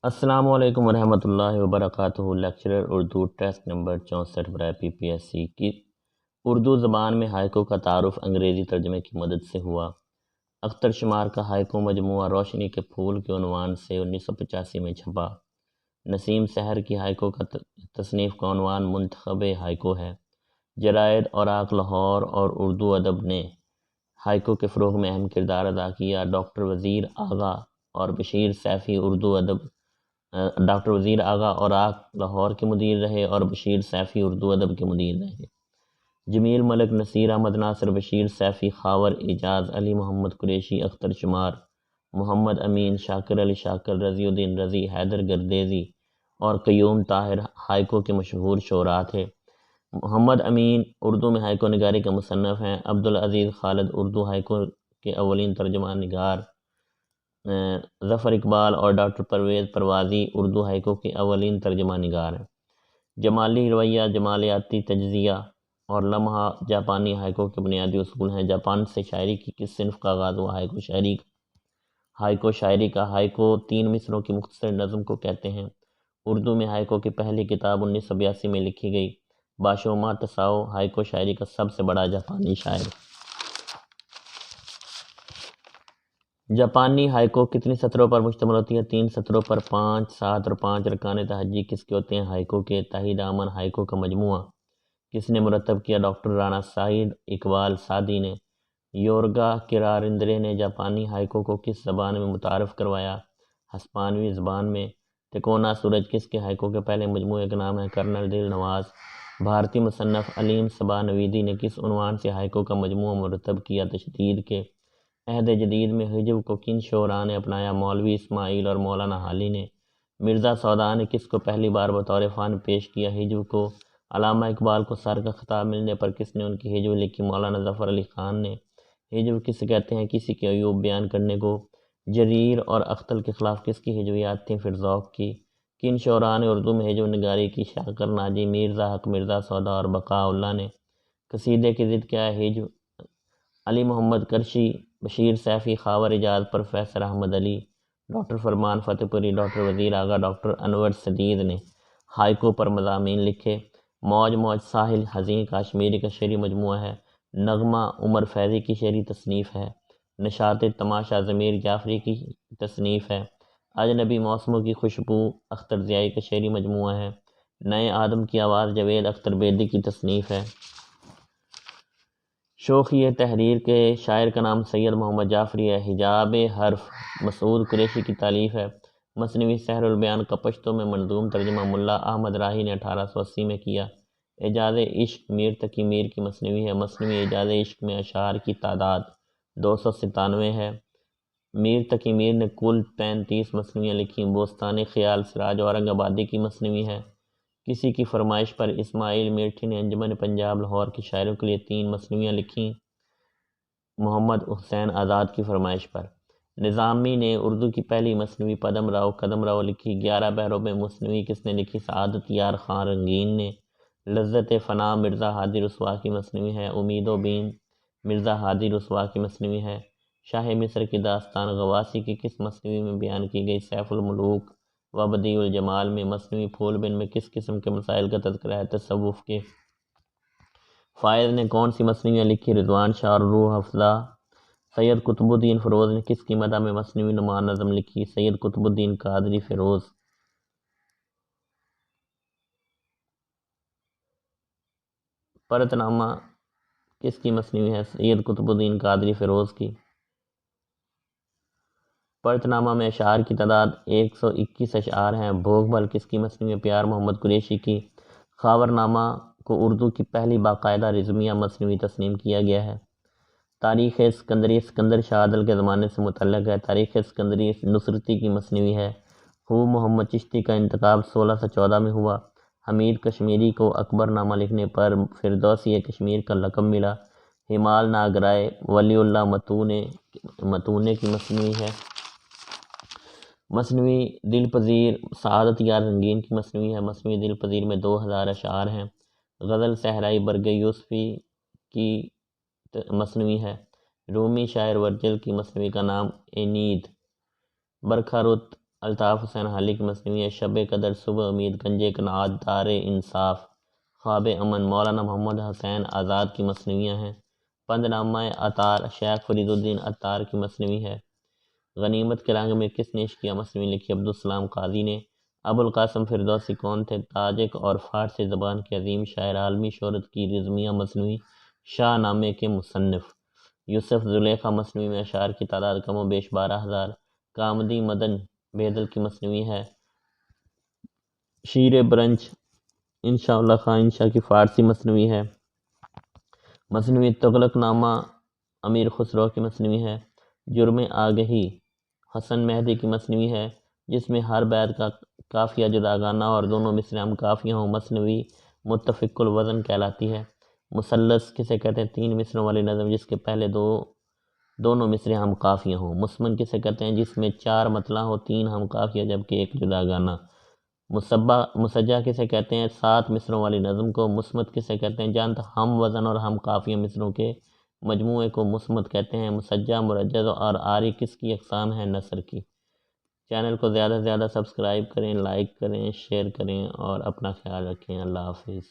السلام علیکم ورحمۃ اللہ وبرکاتہ۔ لیکچرر اردو ٹیسٹ نمبر 64 برائے PPSC کی اردو زبان میں ہائیکو کا تعارف انگریزی ترجمے کی مدد سے ہوا۔ اختر شمار کا ہائیکو مجموعہ روشنی کے پھول کے عنوان سے 1985 میں چھپا۔ نسیم سحر کی ہائیکو کا تصنیف کا عنوان منتخب ہائیکو ہے۔ جرائد اوراق لاہور اور اردو ادب نے ہائیکو کے فروغ میں اہم کردار ادا کیا۔ ڈاکٹر وزیر آغا اوراق لاہور کے مدیر رہے اور بشیر سیفی اردو ادب کے مدیر رہے۔ جمیل ملک، نصیر احمد ناصر، بشیر سیفی، خاور اعجاز، علی محمد قریشی، اختر شمار، محمد امین، شاکر علی شاکر، رضی الدین رضی، حیدر گردیزی اور قیوم طاہر ہائیکو کے مشہور شعراء تھے۔ محمد امین اردو میں ہائیکو نگاری کا مصنف ہیں۔ عبدالعزیز خالد اردو ہائیکو کے اولین ترجمہ نگار۔ ظفر اقبال اور ڈاکٹر پرویز پروازی اردو ہائیکو کے اولین ترجمہ نگار ہیں۔ جمالی رویہ، جمالیاتی تجزیہ اور لمحہ جاپانی ہائیکو کے بنیادی اصول ہیں۔ جاپان سے شاعری کی کس صنف کا آغاز ہوا؟ ہائیکو شاعری کا۔ ہائیکو 3 مصروں کی مختصر نظم کو کہتے ہیں۔ اردو میں ہائیکو کی پہلی کتاب 1982 میں لکھی گئی۔ باشوما تساؤ ہائیکو شاعری کا سب سے بڑا جاپانی شاعر۔ جاپانی ہائیکو کتنی سطروں پر مشتمل ہوتی ہے؟ 3 سطروں پر۔ 5، 7 اور 5 ارکان تہجی کس کے ہوتے ہیں؟ ہائیکو کے۔ تہی دامن ہائیکو کا مجموعہ کس نے مرتب کیا؟ ڈاکٹر رانا سعید اقبال سعدی نے۔ یورگا کرارندرے نے جاپانی ہائیکو کو کس زبان میں متعارف کروایا؟ ہسپانوی زبان میں۔ تکونا سورج کس کے ہائیکو کے پہلے مجموعے کا نام ہے؟ کرنل دل نواز۔ بھارتی مصنف علیم صبا نویدی نے کس عنوان سے ہائیکو کا مجموعہ مرتب کیا؟ تشدید کے۔ عہد جدید میں ہجو کو کن شعراء نے اپنایا؟ مولوی اسماعیل اور مولانا حالی نے۔ مرزا سودا نے کس کو پہلی بار بطور فن پیش کیا؟ ہجو کو۔ علامہ اقبال کو سر کا خطاب ملنے پر کس نے ان کی ہجو لکھی؟ مولانا ظفر علی خان نے۔ ہجو کسے کہتے ہیں؟ کسی کے عیوب بیان کرنے کو۔ جریر اور اختل کے خلاف کس کی ہجویات تھیں؟ فرزوق کی۔ کن شعراء نے اردو میں ہجو نگاری کی؟ شاکر ناجی، مرزا حق، مرزا سودا اور بقاء اللہ نے۔ قصیدے کی ضد کیا ہے؟ ہجو۔ علی محمد کرشی، بشیر سیفی، خاور اعجاز، پروفیسر احمد علی، ڈاکٹر فرمان فتح پوری، ڈاکٹر وزیر آغا، ڈاکٹر انور سدید نے ہائیکو پر مضامین لکھے۔ موج موج ساحل حزین کشمیری کا شعری مجموعہ ہے۔ نغمہ عمر فیضی کی شعری تصنیف ہے۔ نشاط تماشا ضمیر جعفری کی تصنیف ہے۔ اجنبی موسموں کی خوشبو اختر ضیائی کا شعری مجموعہ ہے۔ نئے آدم کی آواز جاوید اختر بیدی کی تصنیف ہے۔ شوخی تحریر کے شاعر کا نام سید محمد جعفری ہے۔ حجاب حرف مسعود قریشی کی تالیف ہے۔ مثنوی سحر البیان کا پشتو میں منظوم ترجمہ ملا احمد راہی نے 1880 میں کیا۔ اعجاز عشق میر تقی میر کی مثنوی ہے۔ مثنوی اعجاز عشق میں اشعار کی تعداد 297 ہے۔ میر تقی میر نے کل 35 مثنویاں لکھیں۔ بوستان خیال سراج اورنگ آبادی کی مثنوی ہے۔ کسی کی فرمائش پر اسماعیل میٹھی نے انجمن پنجاب لاہور کے شاعروں کے لیے 3 مثنویاں لکھیں۔ محمد حسین آزاد کی فرمائش پر۔ نظامی نے اردو کی پہلی مثنوی پدم راؤ قدم راؤ لکھی۔ 11 بہروں میں مثنوی کس نے لکھی؟ سعادت یار خان رنگین نے۔ لذت فنا مرزا ہادی رسوا کی مثنوی ہے۔ امید و بین مرزا ہادی رسوا کی مثنوی ہے۔ شاہ مصر کی داستان غواصی کی کس مثنوی میں بیان کی گئی؟ سیف الملوک و بدیع الجمال میں۔ مثنوی پھول بن میں کس قسم کے مسائل کا تذکرہ ہے؟ تصوف کے۔ فائز نے کون سی مثنویاں لکھی؟ رضوان شاہ اور روح افزا۔ سید قطب الدین فیروز نے کس کی مدح میں مثنوی نما نظم لکھی؟ سید قطب الدین قادری فیروز۔ پرت نامہ کس کی مثنوی ہے؟ سید قطب الدین قادری فیروز کی۔ پرت نامہ میں اشعار کی تعداد 121 اشعار ہیں۔ بھوگ بھل کس کی مثنوی ہے؟ پیار محمد قریشی کی۔ خاور نامہ کو اردو کی پہلی باقاعدہ رزمیہ مثنوی تسلیم کیا گیا ہے۔ تاریخ اسکندری سکندر شاہ عدل کے زمانے سے متعلق ہے۔ تاریخ اسکندری نصرتی کی مثنوی ہے۔ خوب محمد چشتی کا انتخاب 1614 میں ہوا۔ حمید کشمیری کو اکبر نامہ لکھنے پر فردوسی کشمیر کا لقب ملا۔ ہمال ناگرائے ولی اللہ متونے کی مثنوی ہے۔ مثنوی دل پذیر سعادت یار رنگین کی مثنوی ہے۔ مثنوی دل پذیر میں 2000 اشعار ہیں۔ غزل صحرائی برگ یوسفی کی مثنوی ہے۔ رومی شاعر ورجل کی مثنوی کا نام اینید۔ برکھا رت الطاف حسین حالی کی مصنوعی ہے شب قدر صبح امید گنج قناعت دار انصاف خواب امن مولانا محمد حسین آزاد کی مصنوعیاں ہیں۔ پند نامہ عطار شیخ فرید الدین عطار کی مصنوعی ہے۔ غنیمت کے رنگ میں کس نے عشقیہ مصنوعی لکھی؟ عبدالسلام قاضی نے۔ ابو القاسم فردوسی کون تھے؟ تاجک اور فارسی زبان کے عظیم شاعر، عالمی شہرت کی رزمیہ مصنوعی شاہ نامے کے مصنف۔ یوسف زلیخا مصنوعی میں اشعار کی تعداد کم و بیش 12,000۔ کامدی مدن بیدل کی مصنوعی ہے۔ شیر برنج انشاءاللہ خان انشاء کی فارسی مصنوعی ہے۔ مصنوعی تغلق نامہ امیر خسرو کی مصنوعی ہے۔ جرم آگہی حسن مہدی کی مصنوعی ہے، جس میں ہر بیت کا قافیہ جداگانہ اور دونوں مصرے ہم قافیہ ہوں، مصنوعی متفق الوزن کہلاتی ہے۔ مثلث کسے کہتے ہیں؟ 3 مصروں والی نظم جس کے پہلے دونوں مصرے ہم قافیہ ہوں۔ مسمن کسے کہتے ہیں؟ جس میں 4 مطلع ہو، 3 ہم قافیہ جبکہ 1 جداگانہ۔ مسجع کسے کہتے ہیں؟ 7 مصروں والی نظم کو۔ مسمت کسے کہتے ہیں؟ جنت ہم وزن اور ہم قافیہ مصروں کے مجموعے کو مسمت کہتے ہیں۔ مسجع، مرجز اور آری کس کی اقسام ہیں؟ نثر کی۔ چینل کو زیادہ سے زیادہ سبسکرائب کریں، لائک کریں، شیئر کریں اور اپنا خیال رکھیں۔ اللہ حافظ۔